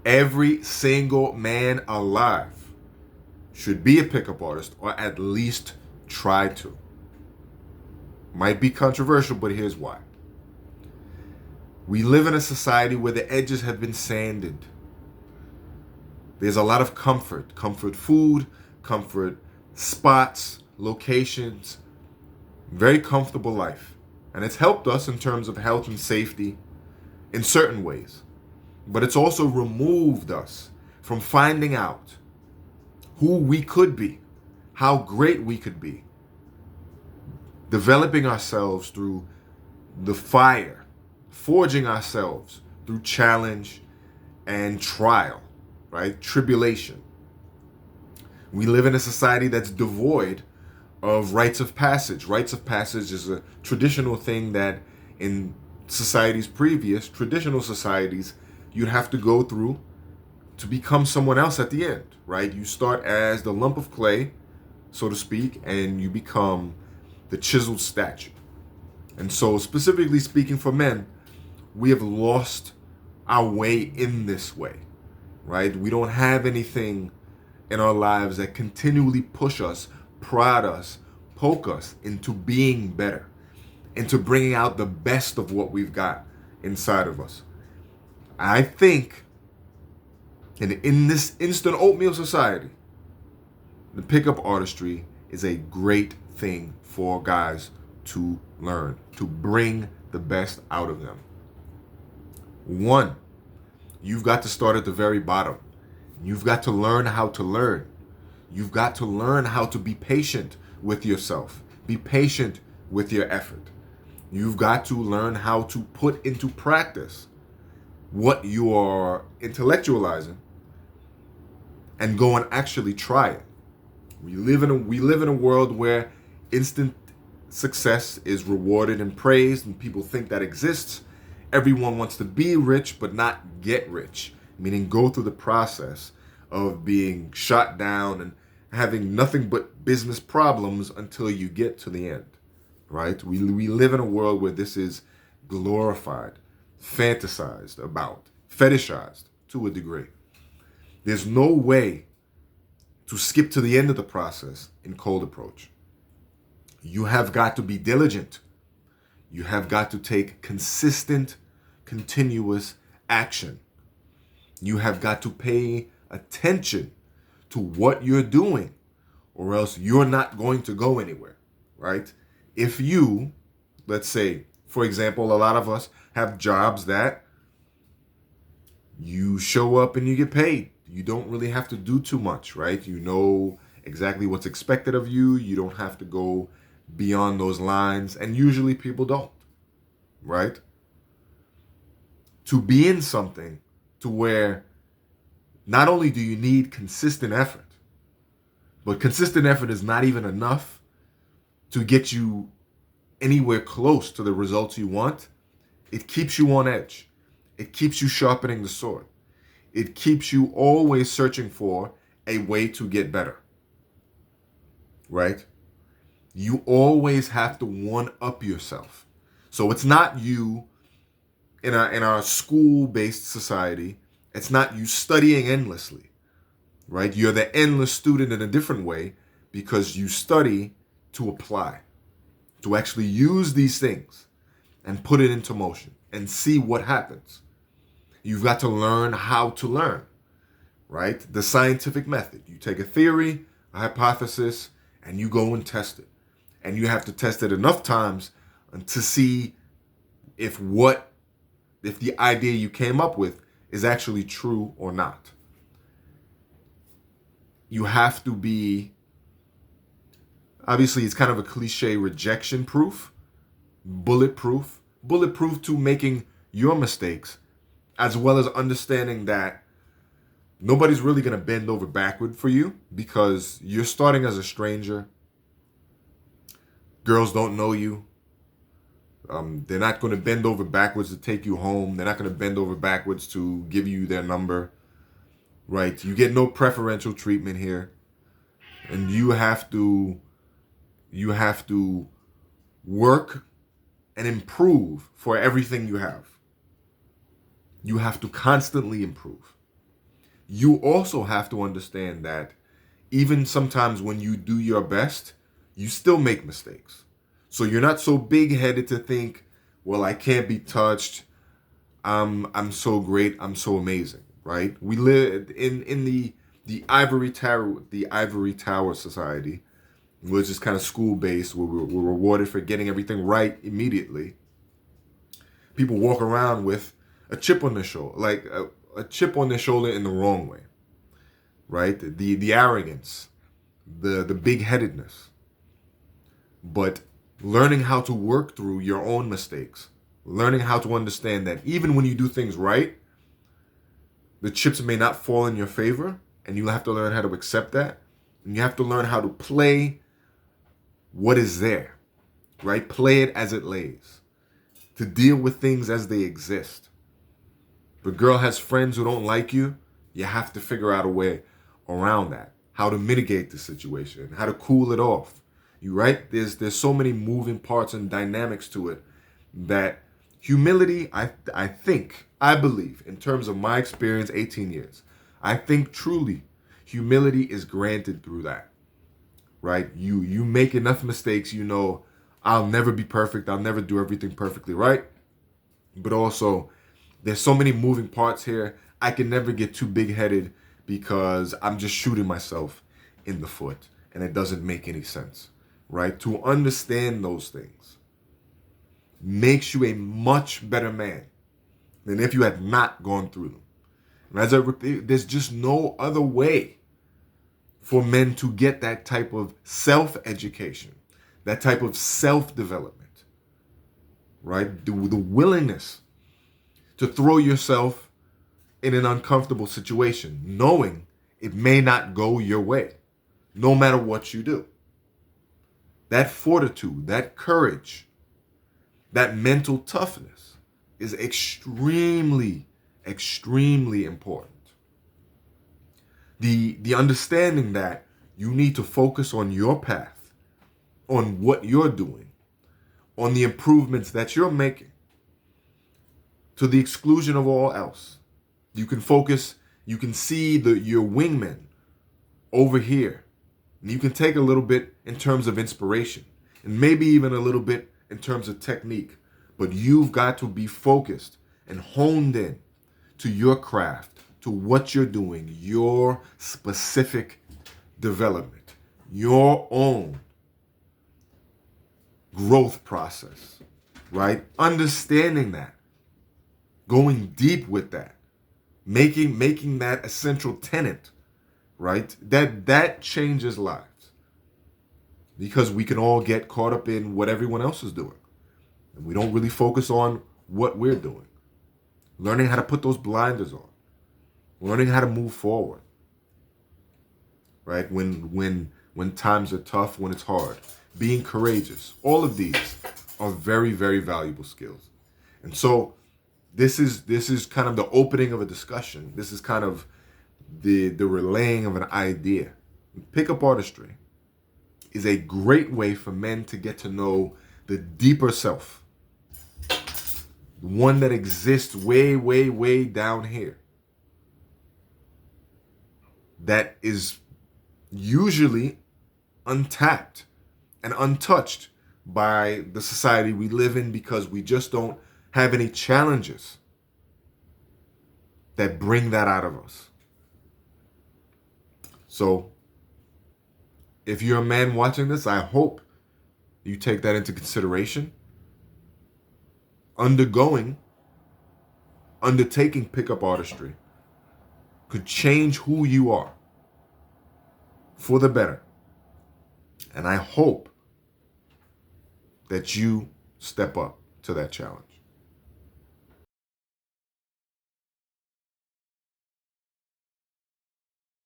Every single man alive should be a pickup artist, or at least try to. Might be controversial, but here's why. We live in a society where the edges have been sanded. There's a lot of comfort food, comfort spots, locations, very comfortable life. And it's helped us in terms of health and safety in certain ways. But it's also removed us from finding out who we could be, how great we could be, developing ourselves through the fire, forging ourselves through challenge and trial, right? Tribulation. We live in a society that's devoid of rites of passage. Rites of passage is a traditional thing that in traditional societies, you'd have to go through to become someone else at the end, right? You start as the lump of clay, so to speak, and you become the chiseled statue. And so, specifically speaking for men, we have lost our way in this way, right? We don't have anything in our lives that continually push us, prod us, poke us into being better, into bringing out the best of what we've got inside of us. I think in this instant oatmeal society, the pickup artistry is a great thing for guys to learn, to bring the best out of them. One, you've got to start at the very bottom. You've got to learn how to learn. You've got to learn how to be patient with yourself. Be patient with your effort. You've got to learn how to put into practice what you are intellectualizing and go and actually try it. We live in a world where instant success is rewarded and praised, and people think that exists. Everyone wants to be rich but not get rich, meaning go through the process of being shot down and having nothing but business problems until you get to the end, right? We live in a world where this is glorified, fantasized about, fetishized to a degree. There's no way to skip to the end of the process in cold approach. You have got to be diligent. You have got to take consistent, continuous action. You have got to pay attention to what you're doing, or else you're not going to go anywhere, right? If you, let's say, for example, a lot of us have jobs that you show up and you get paid. You don't really have to do too much, right? You know exactly what's expected of you. You don't have to go beyond those lines, and usually people don't, right? To be in something to where not only do you need consistent effort, but consistent effort is not even enough to get you anywhere close to the results you want. It keeps you on edge. It keeps you sharpening the sword. It keeps you always searching for a way to get better, right? You always have to one-up yourself. So it's not you in our school-based society. It's not you studying endlessly, right? You're the endless student in a different way because you study to apply, to actually use these things and put it into motion and see what happens. You've got to learn how to learn, right? The scientific method. You take a theory, a hypothesis, and you go and test it. And you have to test it enough times to see if the idea you came up with is actually true or not. You have to be, obviously it's kind of a cliche, rejection proof, bulletproof to making your mistakes, as well as understanding that nobody's really going to bend over backward for you because you're starting as a stranger. Girls don't know you. They're not going to bend over backwards to take you home. They're not going to bend over backwards to give you their number, right? You get no preferential treatment here. And you have to work and improve for everything you have. You have to constantly improve. you also have to understand that even sometimes when you do your best, you still make mistakes. So you're not so big-headed to think, well, I can't be touched. I'm so great. I'm so amazing, right? We live in the Ivory Tower society, which is kind of school-based, where we're rewarded for getting everything right immediately. People walk around with a chip on their shoulder, like a chip on their shoulder in the wrong way, right? The arrogance, the big-headedness. But learning how to work through your own mistakes, learning how to understand that even when you do things right, the chips may not fall in your favor, and you have to learn how to accept that. And you have to learn how to play what is there, right? Play it as it lays, to deal with things as they exist. If a girl has friends who don't like you, you have to figure out a way around that, how to mitigate the situation, how to cool it off. You right? There's so many moving parts and dynamics to it that humility, I believe, in terms of my experience, 18 years, I think truly humility is granted through that, right? You make enough mistakes, you know, I'll never be perfect. I'll never do everything perfectly right. But also, there's so many moving parts here. I can never get too big-headed because I'm just shooting myself in the foot, and it doesn't make any sense, right? To understand those things makes you a much better man than if you had not gone through them. And as I repeat, there's just no other way for men to get that type of self-education, that type of self-development, right? The willingness to throw yourself in an uncomfortable situation, knowing it may not go your way, no matter what you do. That fortitude, that courage, that mental toughness is extremely, extremely important. The understanding that you need to focus on your path, on what you're doing, on the improvements that you're making, to the exclusion of all else. You can focus, you can see your wingmen over here. And you can take a little bit in terms of inspiration, and maybe even a little bit in terms of technique. But you've got to be focused and honed in to your craft, to what you're doing, your specific development, your own growth process, right? Understanding that, going deep with that, making that a central tenet, right? That changes lives. Because we can all get caught up in what everyone else is doing. And we don't really focus on what we're doing. Learning how to put those blinders on. Learning how to move forward. Right? When times are tough, when it's hard. Being courageous. All of these are very, very valuable skills. And so this is kind of the opening of a discussion. This is kind of the relaying of an idea. Pickup artistry is a great way for men to get to know the deeper self. One that exists way, way, way down here. That is usually untapped and untouched by the society we live in, because we just don't have any challenges that bring that out of us. So, if you're a man watching this, I hope you take that into consideration. Undertaking pickup artistry could change who you are for the better. And I hope that you step up to that challenge.